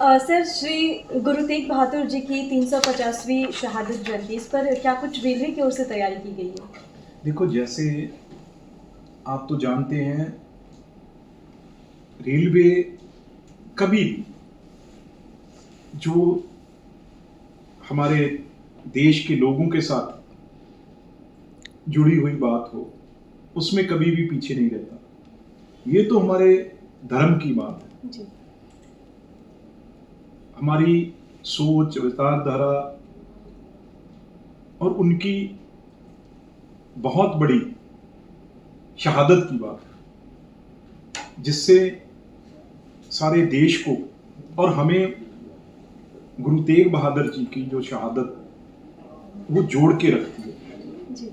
Sir, Shri Guru Tegh Bahadur ji की 350वीं शहादत जयंती, इस पर क्या कुछ रेलवे की ओर से तैयारी की गई है? देखो, जैसे आप तो जानते हैं, रेलवे कभी भी जो हमारे देश के लोगों के साथ जुड़ी हुई बात हो, उसमें कभी भी पीछे नहीं रहता। ये तो हमारे धर्म की बात है। जी। हमारी सोच, विचारधारा और उनकी बहुत बड़ी शहादत की बात है, जिससे सारे देश को और हमें गुरु तेग बहादुर जी की जो शहादत वो जोड़ के रखती है। जी।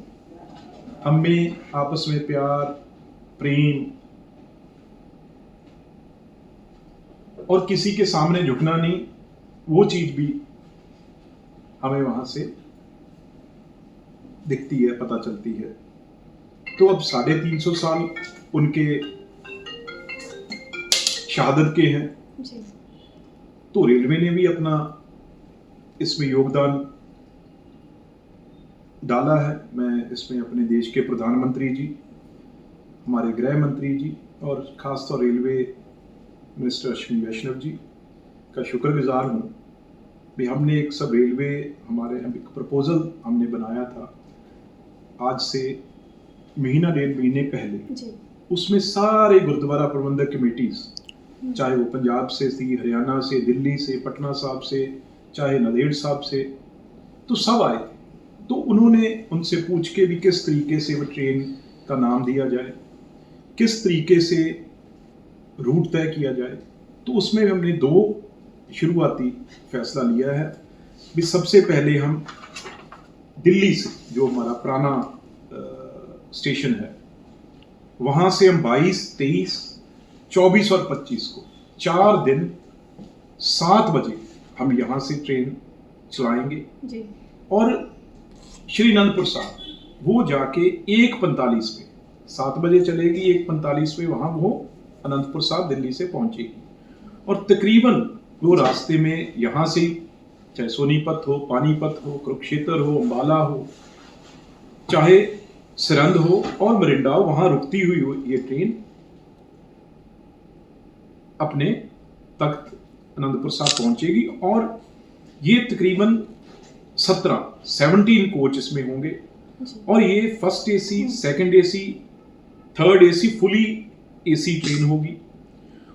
हम में आपस में प्यार, प्रेम और किसी के सामने झुकना नहीं, वो चीज भी हमें वहां से दिखती है, पता चलती है। तो अब 350 साल उनके शहादत के हैं। जी। तो रेलवे ने भी अपना इसमें योगदान डाला है। मैं इसमें अपने देश के प्रधानमंत्री जी, हमारे गृह मंत्री जी और खासतौर रेलवे मिनिस्टर अश्विनी वैष्णव जी का शुक्रगुजार हूँ भी हमने एक सब रेलवे हमारे एक प्रपोजल हमने बनाया था आज से महीना डेढ़ महीने पहले। जी। उसमें सारे गुरुद्वारा प्रबंधक कमेटीज, चाहे वो पंजाब से थी, हरियाणा से, दिल्ली से, पटना साहब से, चाहे नांदेड़ साहब से, तो सब आए थे। तो उन्होंने उनसे पूछ के भी किस तरीके से वो ट्रेन का नाम दिया जाए, किस तरीके से रूट तय किया जाए। तो उसमें हमने 2 शुरुआती फैसला लिया है भी सबसे पहले हम दिल्ली से, जो हमारा पुराना स्टेशन है, वहां से हम 22, 23, 24 और 25 को 4 दिन 7 बजे हम यहां से ट्रेन चलाएंगे। जी। और श्री अनंदपुर साहब वो जाके 1:45 में 7 बजे चलेगी, 1:45 में वहां वो अनंतपुर साहब दिल्ली से पहुंचेगी। और तकरीबन वो रास्ते में यहां से चाहे सोनीपत हो, पानीपत हो, कुरुक्षेत्र हो, अंबाला हो, चाहे सरंद हो और मरिंडा हो, वहां रुकती हुई हो ये ट्रेन अपने तख्त अनंतपुर साहब पहुंचेगी। और ये तकरीबन 17 कोच इसमें होंगे। और ये first AC, second AC, third AC, fully AC train होगी।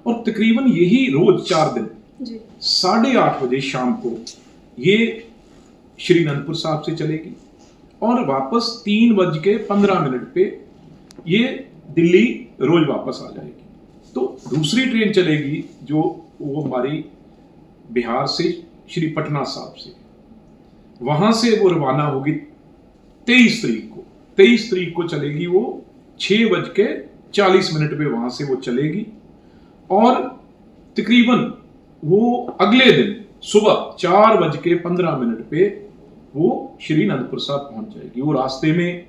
और तकरीबन यही रोज 4 दिन 8:30 बजे शाम को ये श्री अनंतपुर साहब से चलेगी और वापस 3:15 पे ये दिल्ली रोज वापस आ जाएगी। तो दूसरी ट्रेन चलेगी जो वो हमारी बिहार से श्री पटना साहब से, वहां से वो रवाना होगी 23 तारीख को। 23 तारीख को चलेगी वो 6:40 पे वहां से वो चलेगी। और तकरीबन वो अगले दिन सुबह 4:15 पे वो श्री अनंतपुर साहब पहुंच जाएगी। वो रास्ते में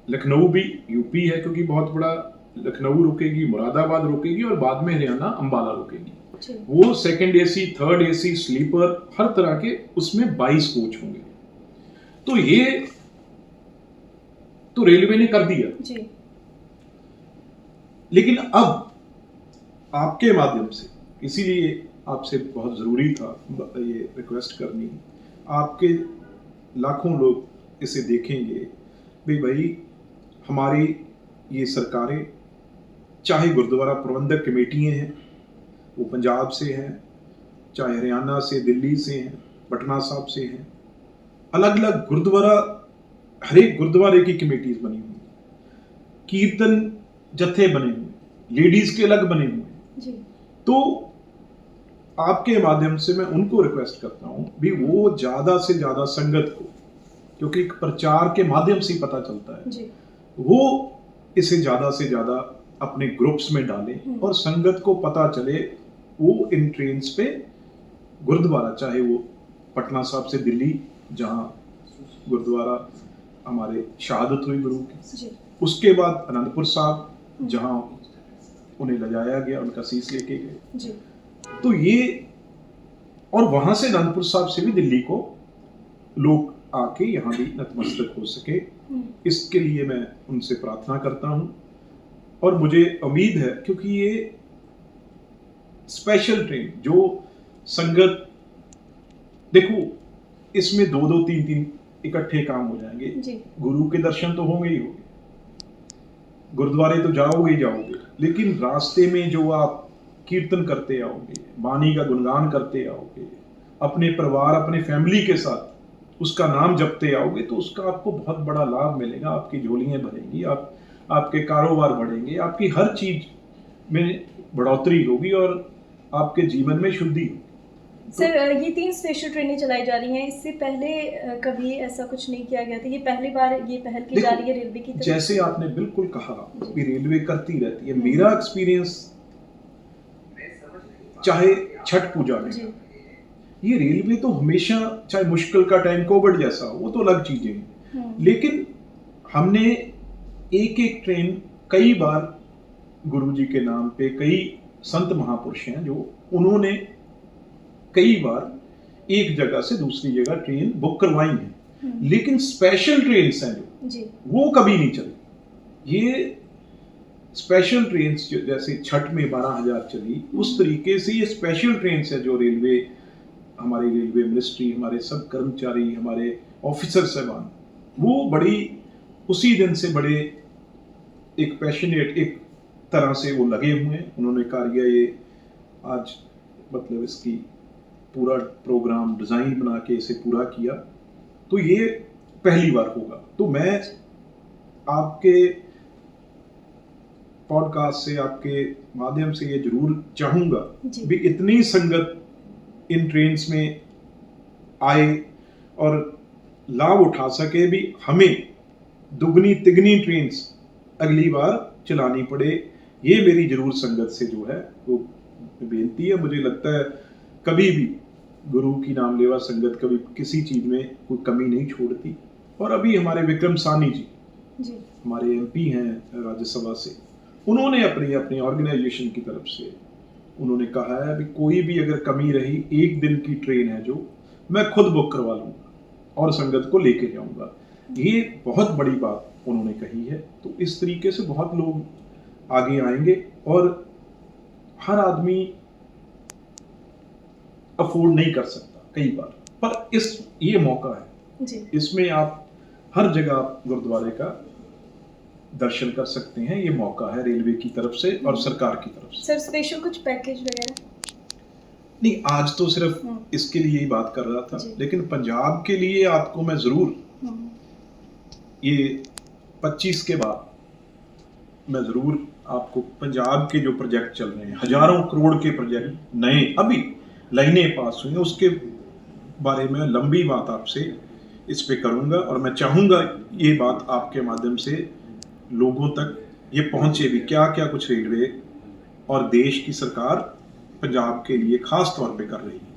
लखनऊ भी, यूपी है क्योंकि बहुत बड़ा, लखनऊ रुकेगी, मुरादाबाद रुकेगी और बाद में हरियाणा अंबाला रुकेगी। वो second AC, third AC, sleeper, हर तरह के उसमें 22 कोच होंगे। तो ये तो रेलवे ने कर दिया जी। लेकिन अब आपके माध्यम से, इसीलिए आपसे बहुत जरूरी था ये रिक्वेस्ट करनी। आपके लाखों लोग इसे देखेंगे भाई हमारी ये सरकारें, चाहे गुरुद्वारा प्रबंधक कमेटियां हैं वो पंजाब से हैं, चाहे हरियाणा से, दिल्ली से हैं, पटना साहब से हैं, अलग अलग गुरुद्वारा, हर एक गुरुद्वारे की कमेटीज बनी हुई, कीर्तन जत्थे बने हुए, लेडीज के अलग बने हुए। तो आपके माध्यम से मैं उनको रिक्वेस्ट करता हूं भी वो ज्यादा से ज्यादा संगत को, क्योंकि प्रचार के माध्यम से ही पता चलता है, वो इसे ज्यादा से ज्यादा अपने ग्रुप्स में डालें और संगत को पता चले वो इन ट्रेन्स पे गुरुद्वारा, चाहे वो पटना साहब से दिल्ली जहां गुरुद्वारा हमारे शहादत हुई गुरु की, उसके बाद अनंतपुर साहब जहां उन्हें ले जाया गया, उनका शीश लेके गए। तो ये और वहां से आनंदपुर साहब से भी दिल्ली को लोग आके यहाँ भी नतमस्तक हो सके, इसके लिए मैं उनसे प्रार्थना करता हूँ। और मुझे उम्मीद है, क्योंकि ये स्पेशल ट्रेन जो संगत, देखो इसमें 2-2 3-3 इकट्ठे काम हो जाएंगे जी। गुरु के दर्शन तो होंगे ही होंगे, गुरुद्वारे तो जाओगे ही जाओगे, लेकिन रास्ते में जो आप कीर्तन करते आओगे, वाणी का गुणगान करते आओगे, अपने परिवार अपने फैमिली के साथ उसका नाम जपते आओगे, तो उसका आपको बहुत बड़ा लाभ मिलेगा। आपकी झोलियां भरेंगी, आपके कारोबार बढ़ेंगे, आपकी हर चीज में बढ़ोतरी होगी और आपके जीवन में शुद्धि होगी। सर, ये 3 स्पेशल ट्रेनें चलाई जा रही हैं, इससे पहले कभी ऐसा कुछ नहीं किया गया था? ये पहली बार ये पहल की जा रही है रेलवे की तरफ से? जैसे आपने बिल्कुल कहा कि रेलवे करती रहती है, मेरा एक्सपीरियंस चाहे छठ पूजा में, ये रेलवे तो हमेशा, चाहे मुश्किल का टाइम कोविड जैसा हो, वो तो अलग चीजें हैं, लेकिन हमने एक एक ट्रेन कई बार गुरुजी के नाम पे, कई संत महापुरुष हैं जो उन्होंने कई बार एक जगह से दूसरी जगह ट्रेन बुक करवाई है, लेकिन स्पेशल ट्रेन हैं जो वो कभी नहीं चली। ये स्पेशल ट्रेन जैसे छठ में 12,000 चली, उस तरीके से ये स्पेशल ट्रेन है जो रेलवे, हमारी रेलवे मिनिस्ट्री, हमारे सब कर्मचारी, हमारे ऑफिसर साहबान, वो बड़ी उसी दिन से बड़े एक पैशनेट एक तरह से वो लगे हुए हैं। उन्होंने कार्य ये आज मतलब इसकी पूरा प्रोग्राम डिजाइन बना के इसे पूरा किया, तो ये पहली बार होगा। तो मैं आपके पॉडकास्ट से, आपके माध्यम से ये जरूर चाहूंगा भी इतनी संगत इन ट्रेन्स में आए और लाभ उठा सके, भी हमें दुगनी तिगनी ट्रेन्स अगली बार चलानी पड़े, ये मेरी जरूर संगत से जो है वो बेनती है। मुझे लगता है कभी भी गुरु की नाम लेवा संगत कभी किसी चीज में कोई कमी नहीं छोड़ती। और अभी हमारे विक्रम सानी जी हमारे एमपी हैं राज्यसभा से, उन्होंने अपनी अपनी ऑर्गेनाइजेशन की तरफ से उन्होंने कहा है भी कोई भी अगर कमी रही, एक दिन की ट्रेन है जो मैं खुद बुक करवा लूंगा और संगत को लेके जाऊंगा। ये बहुत बड़ी बात उन्होंने कही है। तो इस तरीके से बहुत लोग आगे आएंगे और हर आदमी अफोर्ड नहीं कर सकता कई बार, पर ये मौका है जी। इसमें आप हर जगह गुरुद्वारे का दर्शन कर सकते हैं। ये मौका है रेलवे की तरफ से और सरकार की तरफ से। सर, स्पेशल कुछ पैकेज वगैरह? नहीं, आज तो सिर्फ इसके लिए ही बात कर रहा था, लेकिन पंजाब के लिए आपको मैं जरूर ये 25 के बाद मैं जरूर आपको पंजाब के जो प्रोजेक्ट चल रहे हैं, हजारों करोड़ के प्रोजेक्ट नए अभी लाइनें पास हुई हैं, उसके बारे में लंबी बात आपसे इस पे करूंगा। और मैं चाहूंगा ये बात आपके माध्यम से लोगों तक ये पहुंचे भी, क्या क्या कुछ रेलवे और देश की सरकार पंजाब के लिए खास तौर पे कर रही है।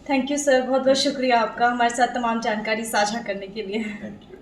थैंक यू सर, बहुत बहुत शुक्रिया आपका हमारे साथ तमाम जानकारी साझा करने के लिए। Thank you.